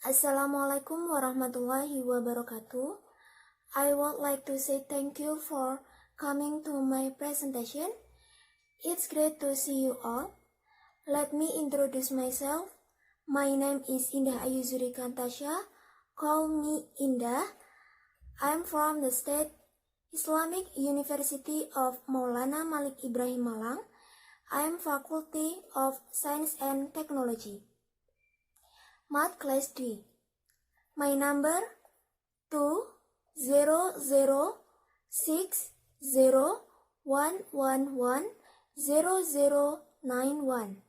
Assalamualaikum warahmatullahi wabarakatuh. I would like to say thank you for coming to my presentation. It's great to see you all. Let me introduce myself. My name is Indah Ayuzuri Kantasha. Call me Indah. I'm from the State Islamic University of Maulana Malik Ibrahim Malang. I'm Faculty of Science and Technology. Math Class 3. My number 2006011100091.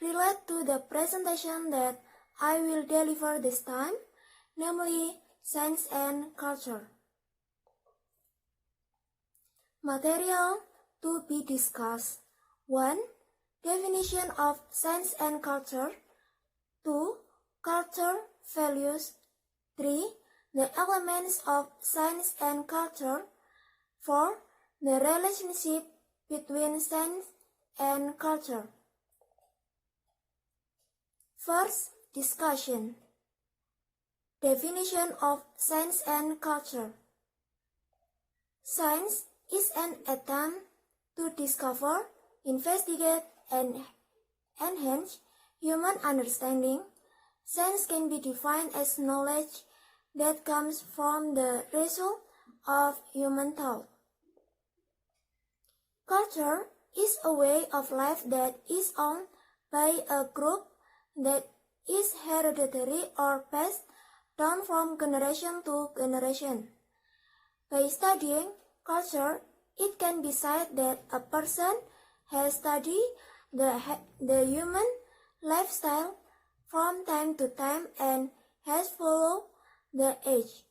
Relate to the presentation that I will deliver this time, namely Science and Culture. Material to be discussed. 1. Definition of Science and Culture. 2. Culture values. 3. The elements of science and culture. 4. The relationship between science and culture. First, discussion. Definition of science and culture. Science is an attempt to discover, investigate, and enhance human understanding. Science can be defined as knowledge that comes from the result of human thought. Culture is a way of life that is owned by a group that is hereditary or passed down from generation to generation. By studying culture, it can be said that a person has studied the human lifestyle from time to time and has followed the age.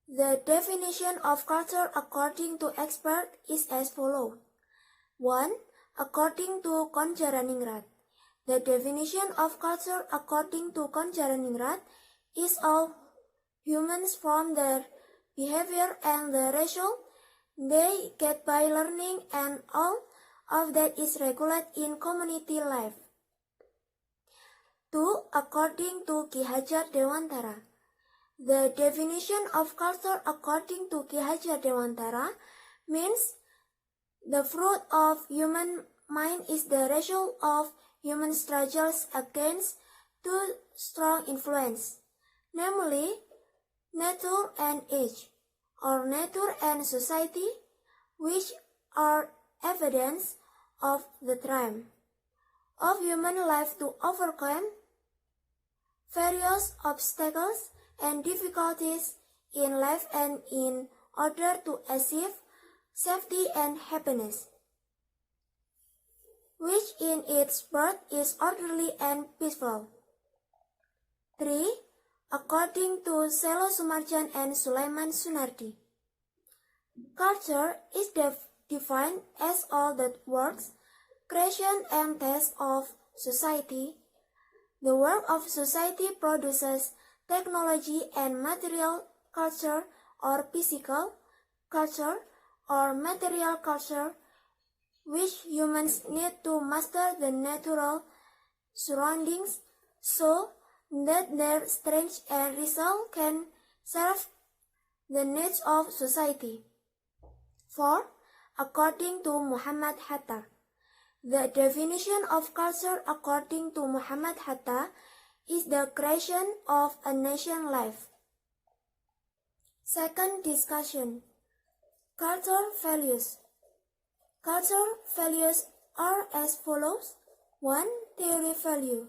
The definition of culture according to experts is as follows. 1. According to Konjaraningrat. The definition of culture according to Konjaraningrat is all humans from their behavior and the result they get by learning, and all of that is regulated in community life. 2. According to Ki Hajar Dewantara. The definition of culture according to Ki Hajar Dewantara means the fruit of human mind is the result of human struggles against two strong influences, namely nature and age, or nature and society, which are evidence of the triumph of human life to overcome various obstacles and difficulties in life and in order to achieve safety and happiness, which in its birth is orderly and peaceful. 3. According to Selo Sumarjan and Sulaiman Sunardi. Culture is defined as all that works, creation and taste of society. The work of society produces technology and material culture, or physical culture or material culture, which humans need to master the natural surroundings so that their strength and result can serve the needs of society. 4. According to Muhammad Hatta. The definition of culture according to Muhammad Hatta is the creation of a nation life. Second discussion. Culture values. Culture values are as follows. 1. Theory value.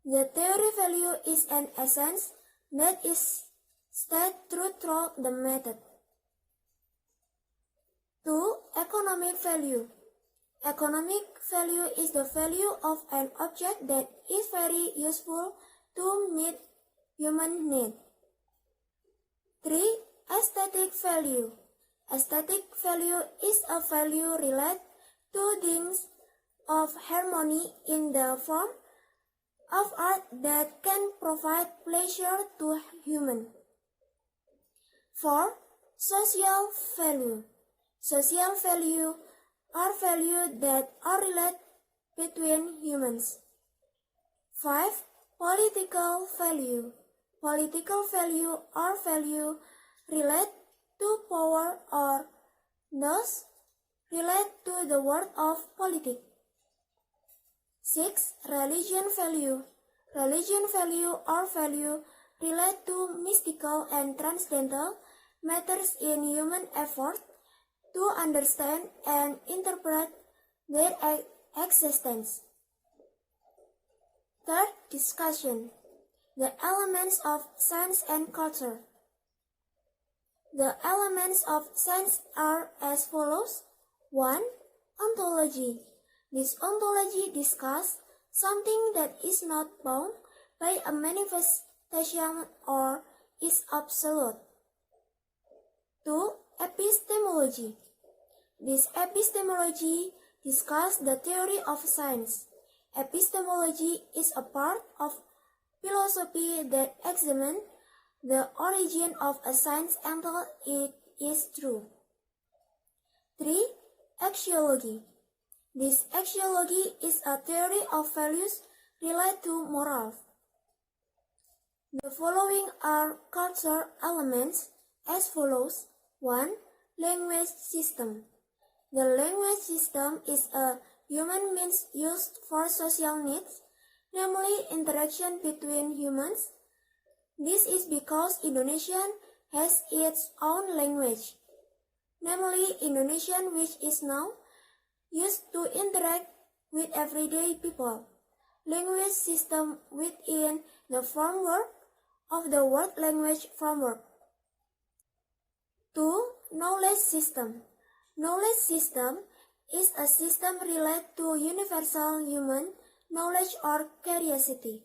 The theory value is an essence that is stated through the method. 2. Economic value. Economic value is the value of an object that is very useful to meet human need. 3. Aesthetic value. Aesthetic value is a value related to things of harmony in the form of art that can provide pleasure to human. 4. Social value. Social value are values that are related between humans. 5. Political value. Political value or value relate to power or thus relate to the world of politics. 6. Religion value. Religion value or value relate to mystical and transcendental matters in human effort to understand and interpret their existence. Third discussion. The elements of science and culture. The elements of science are as follows. 1. Ontology. This ontology discusses something that is not bound by a manifestation or is absolute. 2. Epistemology. This epistemology discusses the theory of science. Epistemology is a part of philosophy that examines the origin of a science until it is true. 3. Axiology. This axiology is a theory of values related to morals. The following are cultural elements as follows. 1. Language system. The language system is a human means used for social needs, namely interaction between humans. This is because Indonesian has its own language, namely Indonesian, which is now used to interact with everyday people. Language system within the framework of the World Language Framework. 2. Knowledge system. Knowledge system is a system related to universal human knowledge or curiosity.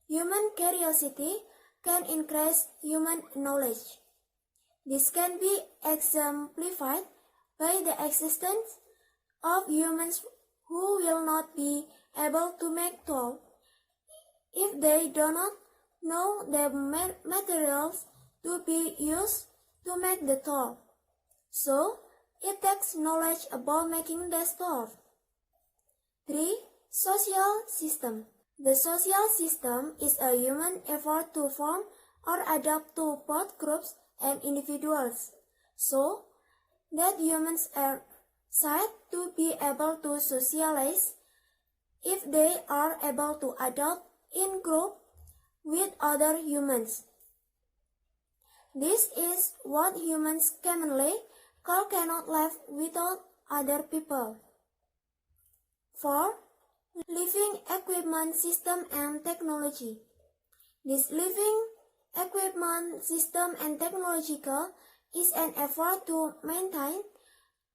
Human curiosity can increase human knowledge. This can be exemplified by the existence of humans who will not be able to make tool if they do not know the materials to be used to make the tool. So, it takes knowledge about making the tool. 3. Social system. The social system is a human effort to form or adapt to both groups and individuals, so that humans are said to be able to socialize if they are able to adapt in group with other humans. This is what humans commonly call cannot live without other people. 4. Living equipment system and technology. This living equipment system and technological is an effort to maintain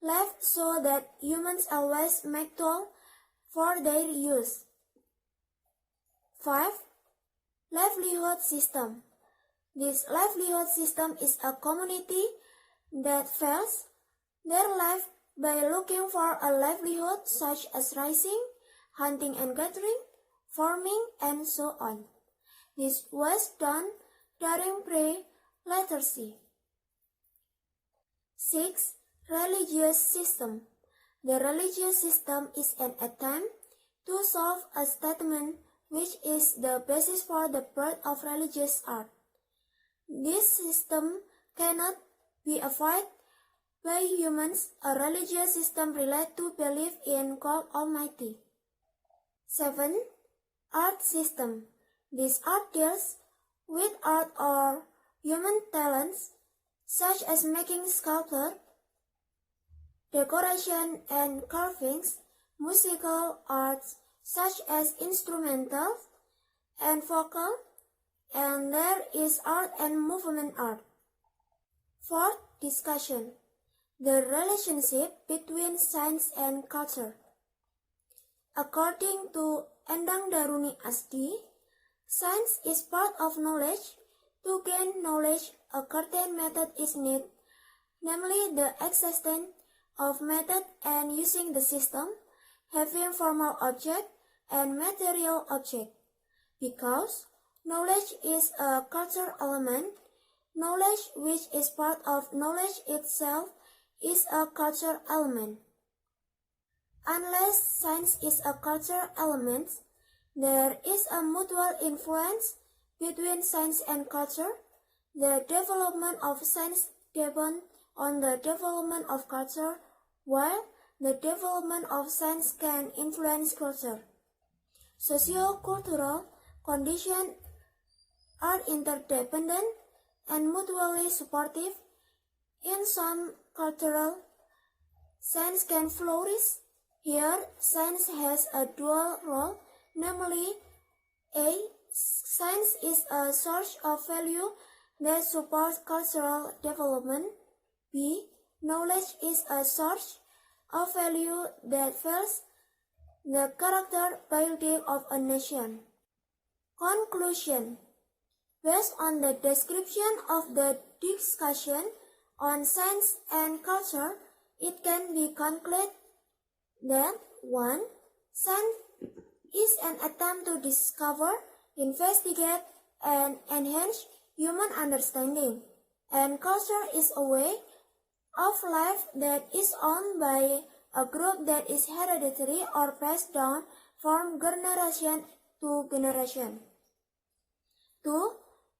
life so that humans always make tool for their use. 5. Livelihood system. This livelihood system is a community that fills their life by looking for a livelihood such as raising, hunting and gathering, farming, and so on. This was done during pre-literacy. 6. Religious system. The religious system is an attempt to solve a statement which is the basis for the birth of religious art. This system cannot be avoided by humans. A religious system relates to belief in God Almighty. 7. Art system. This art deals with art or human talents such as making sculpture, decoration and carvings, musical arts such as instrumental and vocal, and there is art and movement art. 4th discussion. The relationship between science and culture. According to Endang Daruni Asdi, science is part of knowledge. To gain knowledge, a certain method is needed, namely the existence of method and using the system, having formal object and material object. Because knowledge is a cultural element, knowledge which is part of knowledge itself is a cultural element. Unless science is a cultural element, There is a mutual influence between science and culture. The development of science depends on the development of culture, while the development of science can influence culture. Socio-cultural conditions are interdependent and mutually supportive. In some cultural, science can flourish. Here, science has a dual role, namely, A. Science is a source of value that supports cultural development. B. Knowledge is a source of value that fuels the character building of a nation. Conclusion. Based on the description of the discussion on science and culture, it can be concluded that 1. Science is an attempt to discover, investigate, and enhance human understanding, and culture is a way of life that is owned by a group that is hereditary or passed down from generation to generation. 2.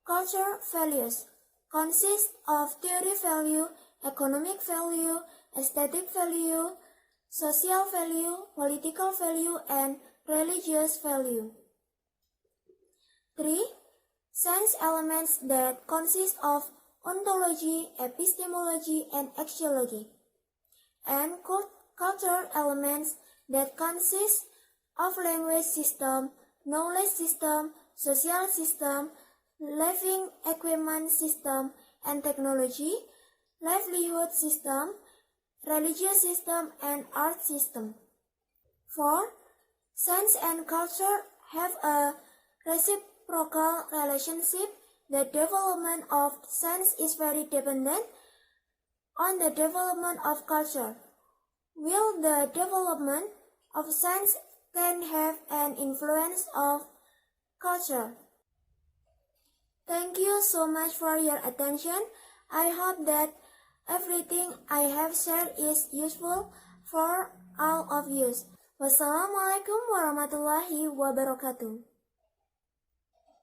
Culture values consist of theory value, economic value, aesthetic value, social value, political value, and religious value. 3. Science elements that consist of ontology, epistemology, and axiology. And culture elements that consist of language system, knowledge system, social system, living equipment system and technology, livelihood system, religious system, and art system. 4. Science and culture have a reciprocal relationship. The development of science is very dependent on the development of culture. Will the development of science can have an influence of culture? Thank you so much for your attention. I hope that everything I have shared is useful for all of you. Wassalamualaikum warahmatullahi wabarakatuh.